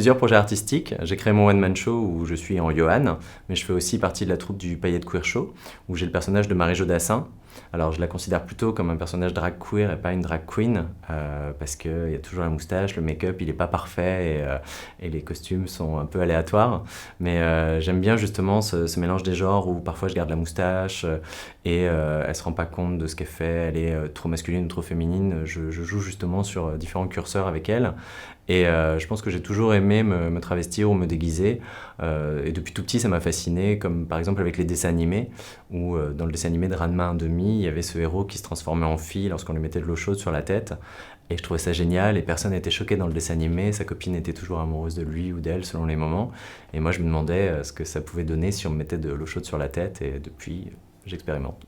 plusieurs projets artistiques. J'ai créé mon one-man show où je suis en Johan, mais je fais aussi partie de la troupe du Paillette Queer Show, où j'ai le personnage de Marie Jodassin. Alors je la considère plutôt comme un personnage drag queer et pas une drag queen, parce qu'il y a toujours la moustache, le make-up il est pas parfait et les costumes sont un peu aléatoires. Mais j'aime bien justement ce mélange des genres où parfois je garde la moustache et elle se rend pas compte de ce qu'elle fait, elle est trop masculine ou trop féminine. Je joue justement sur différents curseurs avec elle. Et je pense que j'ai toujours aimé me travestir ou me déguiser. Et depuis tout petit, ça m'a fasciné, comme par exemple avec les dessins animés, où dans le dessin animé de Ranma 1/2, il y avait ce héros qui se transformait en fille lorsqu'on lui mettait de l'eau chaude sur la tête. Et je trouvais ça génial, et personne n'était choqué dans le dessin animé, sa copine était toujours amoureuse de lui ou d'elle selon les moments. Et moi je me demandais ce que ça pouvait donner si on me mettait de l'eau chaude sur la tête, et depuis, j'expérimente.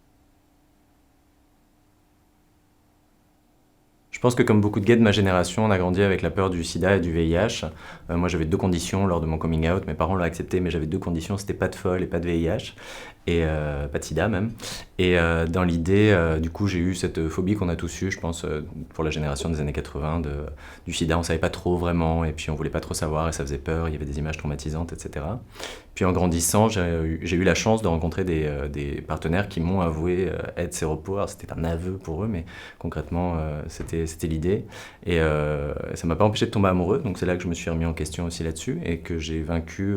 Je pense que comme beaucoup de gays de ma génération, on a grandi avec la peur du sida et du VIH. Moi j'avais deux conditions lors de mon coming out, mes parents l'ont accepté, mais j'avais deux conditions, c'était pas de folle et pas de VIH, et pas de sida même. Et dans l'idée, du coup j'ai eu cette phobie qu'on a tous eu, je pense, pour la génération des années 80, du sida, on savait pas trop vraiment, et puis on voulait pas trop savoir, et ça faisait peur, il y avait des images traumatisantes, etc. Puis en grandissant, j'ai eu la chance de rencontrer des partenaires qui m'ont avoué être séropos. Alors c'était un aveu pour eux, mais concrètement, c'était l'idée. Et ça m'a pas empêché de tomber amoureux, donc c'est là que je me suis remis en question aussi là-dessus, et que j'ai vaincu,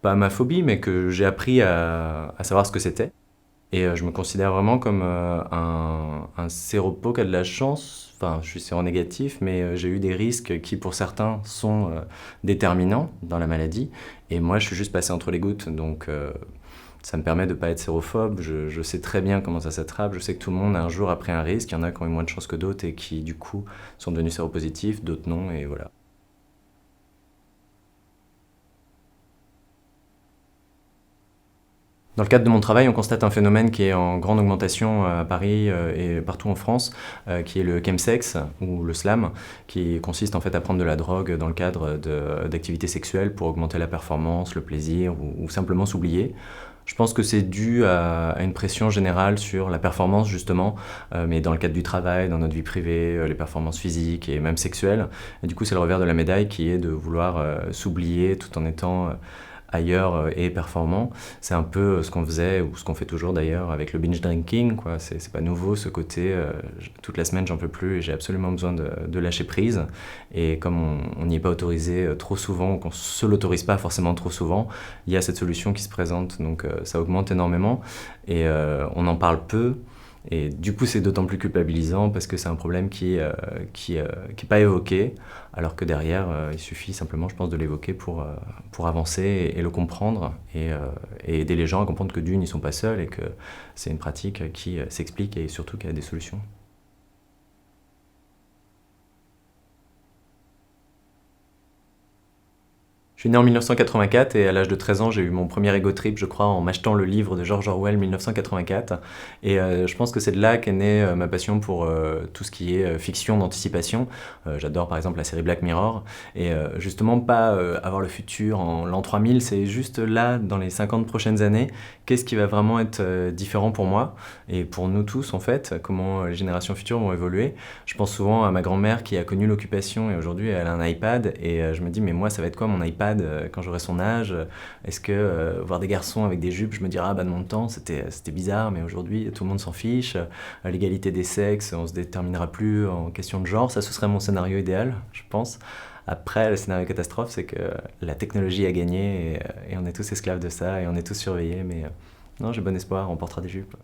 pas ma phobie, mais que j'ai appris à savoir ce que c'était. Et je me considère vraiment comme un séropo qui a de la chance. Enfin, je suis séronégatif, mais j'ai eu des risques qui, pour certains, sont déterminants dans la maladie. Et moi, je suis juste passé entre les gouttes, donc ça me permet de ne pas être sérophobe. Je sais très bien comment ça s'attrape. Je sais que tout le monde, un jour, a pris un risque. Il y en a qui ont eu moins de chance que d'autres et qui, du coup, sont devenus séropositifs, d'autres non, et voilà. Dans le cadre de mon travail, on constate un phénomène qui est en grande augmentation à Paris et partout en France, qui est le chemsex ou le slam, qui consiste en fait à prendre de la drogue dans le cadre d'activités sexuelles pour augmenter la performance, le plaisir ou simplement s'oublier. Je pense que c'est dû à une pression générale sur la performance justement, mais dans le cadre du travail, dans notre vie privée, les performances physiques et même sexuelles. Et du coup, c'est le revers de la médaille qui est de vouloir s'oublier tout en étant ailleurs et performant. C'est un peu ce qu'on faisait, ou ce qu'on fait toujours d'ailleurs, avec le binge drinking, quoi. C'est pas nouveau ce côté, toute la semaine j'en peux plus et j'ai absolument besoin de lâcher prise. Et comme on n'y est pas autorisé trop souvent, qu'on se l'autorise pas forcément trop souvent, il y a cette solution qui se présente, donc ça augmente énormément. Et on en parle peu. Et du coup, c'est d'autant plus culpabilisant parce que c'est un problème qui est pas évoqué, alors que derrière, il suffit simplement, je pense, de l'évoquer pour avancer et le comprendre et aider les gens à comprendre que d'une, ils sont pas seuls et que c'est une pratique qui s'explique et surtout qui a des solutions. Je suis né en 1984 et à l'âge de 13 ans, j'ai eu mon premier ego trip, je crois, en m'achetant le livre de George Orwell 1984. Et je pense que c'est de là qu'est née ma passion pour tout ce qui est fiction d'anticipation. J'adore par exemple la série Black Mirror. Et justement, pas avoir le futur en l'an 3000, c'est juste là, dans les 50 prochaines années, qu'est-ce qui va vraiment être différent pour moi et pour nous tous en fait, comment les générations futures vont évoluer. Je pense souvent à ma grand-mère qui a connu l'occupation et aujourd'hui elle a un iPad et je me dis mais moi ça va être quoi mon iPad quand j'aurai son âge? Est-ce que voir des garçons avec des jupes, je me dirais ah bah de mon temps c'était bizarre mais aujourd'hui tout le monde s'en fiche. L'égalité des sexes, on se déterminera plus en question de genre, ça ce serait mon scénario idéal je pense. Après, le scénario catastrophe, c'est que la technologie a gagné et on est tous esclaves de ça et on est tous surveillés. Mais non, j'ai bon espoir, on portera des jupes.